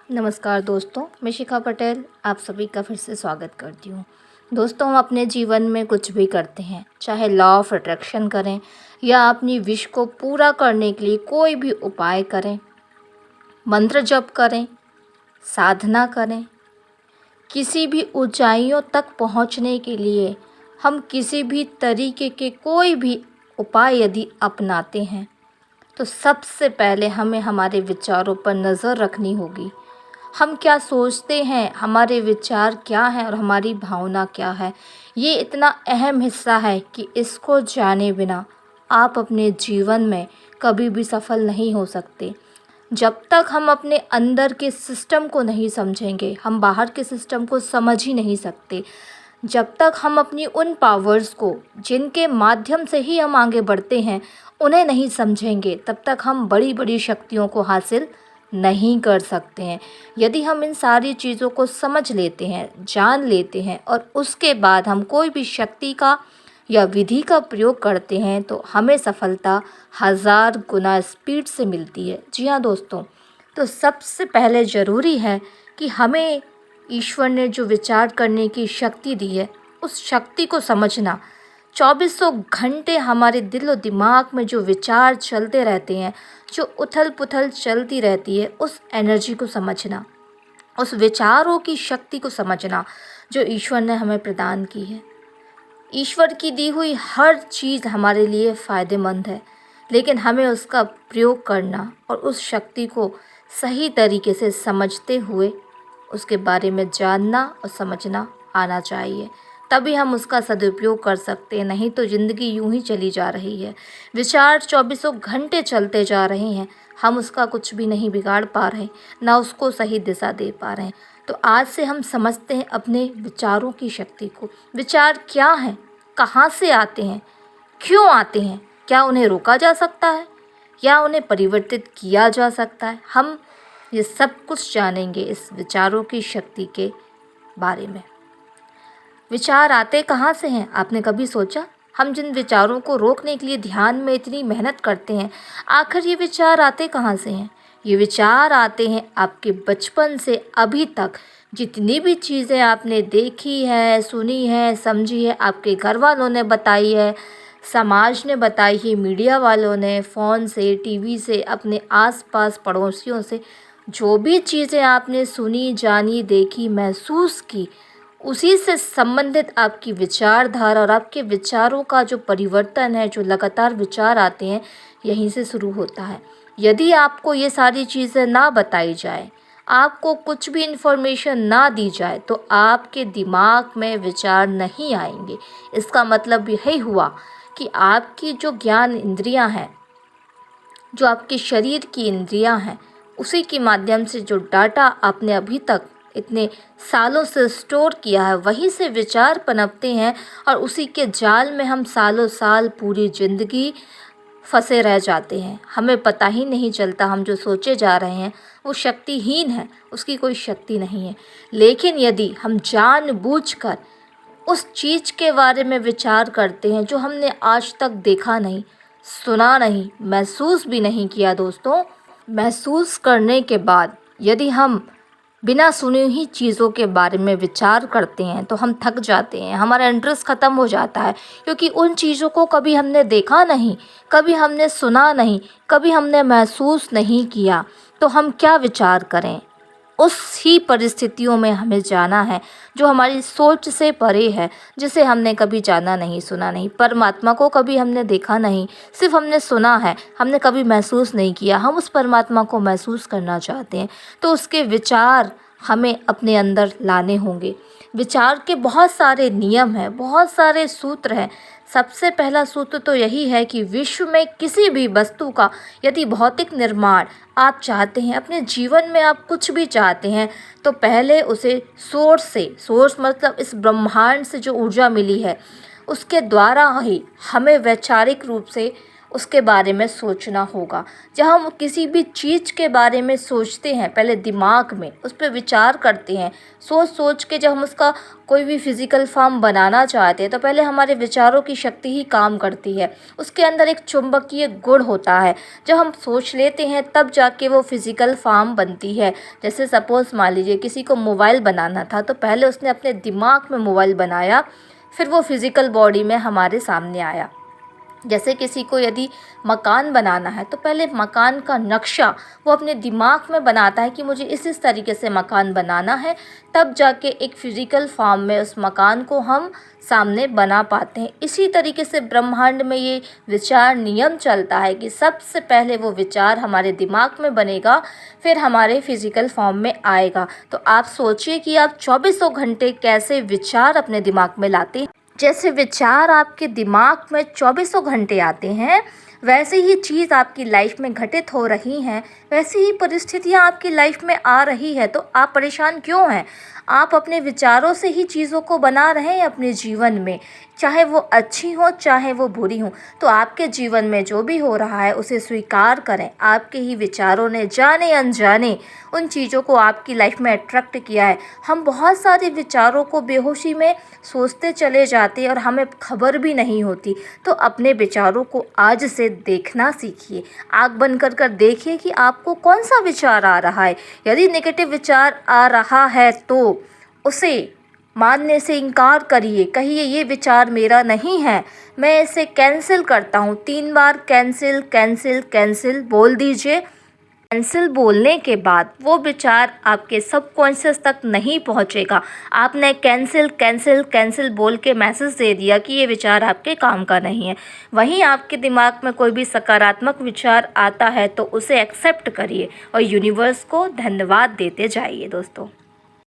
नमस्कार दोस्तों, मैं शिखा पटेल आप सभी का फिर से स्वागत करती हूँ। दोस्तों, हम अपने जीवन में कुछ भी करते हैं, चाहे लॉ ऑफ अट्रैक्शन करें या अपनी विश को पूरा करने के लिए कोई भी उपाय करें, मंत्र जप करें, साधना करें, किसी भी ऊंचाइयों तक पहुँचने के लिए हम किसी भी तरीके के कोई भी उपाय यदि अपनाते हैं तो सबसे पहले हमें हमारे विचारों पर नज़र रखनी होगी। हम क्या सोचते हैं, हमारे विचार क्या हैं और हमारी भावना क्या है, ये इतना अहम हिस्सा है कि इसको जाने बिना आप अपने जीवन में कभी भी सफल नहीं हो सकते। जब तक हम अपने अंदर के सिस्टम को नहीं समझेंगे, हम बाहर के सिस्टम को समझ ही नहीं सकते। जब तक हम अपनी उन पावर्स को, जिनके माध्यम से ही हम आगे बढ़ते हैं, उन्हें नहीं समझेंगे, तब तक हम बड़ी बड़ी शक्तियों को हासिल नहीं कर सकते हैं। यदि हम इन सारी चीज़ों को समझ लेते हैं, जान लेते हैं और उसके बाद हम कोई भी शक्ति का या विधि का प्रयोग करते हैं तो हमें सफलता 1000 गुना स्पीड से मिलती है। जी हाँ दोस्तों, तो सबसे पहले ज़रूरी है कि हमें ईश्वर ने जो विचार करने की शक्ति दी है, उस शक्ति को समझना। चौबीसों घंटे हमारे दिल और दिमाग में जो विचार चलते रहते हैं, जो उथल पुथल चलती रहती है, उस एनर्जी को समझना, उस विचारों की शक्ति को समझना जो ईश्वर ने हमें प्रदान की है। ईश्वर की दी हुई हर चीज़ हमारे लिए फ़ायदेमंद है, लेकिन हमें उसका प्रयोग करना और उस शक्ति को सही तरीके से समझते हुए उसके बारे में जानना और समझना आना चाहिए। तभी हम उसका सदुपयोग कर सकते हैं, नहीं तो ज़िंदगी यूं ही चली जा रही है। विचार चौबीसों घंटे चलते जा रहे हैं, हम उसका कुछ भी नहीं बिगाड़ पा रहे, ना उसको सही दिशा दे पा रहे हैं। तो आज से हम समझते हैं अपने विचारों की शक्ति को। विचार क्या हैं, कहाँ से आते हैं, क्यों आते हैं, क्या उन्हें रोका जा सकता है या उन्हें परिवर्तित किया जा सकता है। हम ये सब कुछ जानेंगे इस विचारों की शक्ति के बारे में। विचार आते कहाँ से हैं, आपने कभी सोचा? हम जिन विचारों को रोकने के लिए ध्यान में इतनी मेहनत करते हैं, आखिर ये विचार आते कहाँ से हैं? ये विचार आते हैं आपके बचपन से अभी तक जितनी भी चीज़ें आपने देखी है, सुनी है, समझी है, आपके घर वालों ने बताई है, समाज ने बताई है, मीडिया वालों ने, फ़ोन से, टीवी से, अपने आसपास पड़ोसियों से, जो भी चीज़ें आपने सुनी, जानी, देखी, महसूस की, उसी से संबंधित आपकी विचारधारा और आपके विचारों का जो परिवर्तन है, जो लगातार विचार आते हैं, यहीं से शुरू होता है। यदि आपको ये सारी चीज़ें ना बताई जाए, आपको कुछ भी इन्फॉर्मेशन ना दी जाए, तो आपके दिमाग में विचार नहीं आएंगे। इसका मतलब यही हुआ कि आपकी जो ज्ञान इंद्रियां हैं, जो आपके शरीर की इंद्रियां हैं, उसी के माध्यम से जो डाटा आपने अभी तक इतने सालों से स्टोर किया है, वहीं से विचार पनपते हैं और उसी के जाल में हम सालों साल पूरी ज़िंदगी फंसे रह जाते हैं। हमें पता ही नहीं चलता हम जो सोचे जा रहे हैं वो शक्तिहीन है, उसकी कोई शक्ति नहीं है। लेकिन यदि हम जानबूझकर उस चीज़ के बारे में विचार करते हैं जो हमने आज तक देखा नहीं, सुना नहीं, महसूस भी नहीं किया दोस्तों, महसूस करने के बाद यदि हम बिना सुनी हुई चीज़ों के बारे में विचार करते हैं तो हम थक जाते हैं, हमारा इंटरेस्ट ख़त्म हो जाता है, क्योंकि उन चीज़ों को कभी हमने देखा नहीं, कभी हमने सुना नहीं, कभी हमने महसूस नहीं किया, तो हम क्या विचार करें। उस ही परिस्थितियों में हमें जाना है जो हमारी सोच से परे है, जिसे हमने कभी जाना नहीं, सुना नहीं। परमात्मा को कभी हमने देखा नहीं, सिर्फ हमने सुना है, हमने कभी महसूस नहीं किया। हम उस परमात्मा को महसूस करना चाहते हैं, तो उसके विचार हमें अपने अंदर लाने होंगे। विचार के बहुत सारे नियम हैं, बहुत सारे सूत्र हैं। सबसे पहला सूत्र तो यही है कि विश्व में किसी भी वस्तु का यदि भौतिक निर्माण आप चाहते हैं, अपने जीवन में आप कुछ भी चाहते हैं, तो पहले उसे सोर्स से, सोर्स मतलब इस ब्रह्मांड से जो ऊर्जा मिली है, उसके द्वारा ही हमें वैचारिक रूप से उसके बारे में सोचना होगा। जब हम किसी भी चीज़ के बारे में सोचते हैं, पहले दिमाग में उस पर विचार करते हैं, सोच सोच के जब हम उसका कोई भी फिज़िकल फॉर्म बनाना चाहते हैं तो पहले हमारे विचारों की शक्ति ही काम करती है। उसके अंदर एक चुंबकीय गुण होता है, जब हम सोच लेते हैं तब जाके वो फिज़िकल फॉर्म बनती है। जैसे सपोज़ मान लीजिए किसी को मोबाइल बनाना था तो पहले उसने अपने दिमाग में मोबाइल बनाया, फिर वो फिज़िकल बॉडी में हमारे सामने आया। जैसे किसी को यदि मकान बनाना है तो पहले मकान का नक्शा वो अपने दिमाग में बनाता है कि मुझे इस तरीके से मकान बनाना है, तब जाके एक फिज़िकल फॉर्म में उस मकान को हम सामने बना पाते हैं। इसी तरीके से ब्रह्मांड में ये विचार नियम चलता है कि सबसे पहले वो विचार हमारे दिमाग में बनेगा, फिर हमारे फिज़िकल फॉर्म में आएगा। तो आप सोचिए कि आप चौबीसों घंटे कैसे विचार अपने दिमाग में लाते हैं। जैसे विचार आपके दिमाग में चौबीसों घंटे आते हैं, वैसे ही चीज़ आपकी लाइफ में घटित हो रही हैं, वैसी ही परिस्थितियाँ आपकी लाइफ में आ रही है। तो आप परेशान क्यों हैं? आप अपने विचारों से ही चीज़ों को बना रहे हैं अपने जीवन में, चाहे वो अच्छी हो चाहे वो बुरी हो। तो आपके जीवन में जो भी हो रहा है उसे स्वीकार करें। आपके ही विचारों ने जाने अनजाने उन चीज़ों को आपकी लाइफ में अट्रैक्ट किया है। हम बहुत सारे विचारों को बेहोशी में सोचते चले जाते हैं और हमें खबर भी नहीं होती। तो अपने विचारों को आज से देखना सीखिए। आँख बंद कर देखिए कि आपको कौन सा विचार आ रहा है। यदि नेगेटिव विचार आ रहा है तो उसे मानने से इनकार करिए। कहिए ये विचार मेरा नहीं है, मैं इसे कैंसिल करता हूँ। 3 बार कैंसिल कैंसिल कैंसिल बोल दीजिए। कैंसिल बोलने के बाद वो विचार आपके सबकॉन्शियस तक नहीं पहुँचेगा। आपने कैंसिल कैंसिल कैंसिल बोल के मैसेज दे दिया कि ये विचार आपके काम का नहीं है। वहीं आपके दिमाग में कोई भी सकारात्मक विचार आता है तो उसे एक्सेप्ट करिए और यूनिवर्स को धन्यवाद देते जाइए दोस्तों।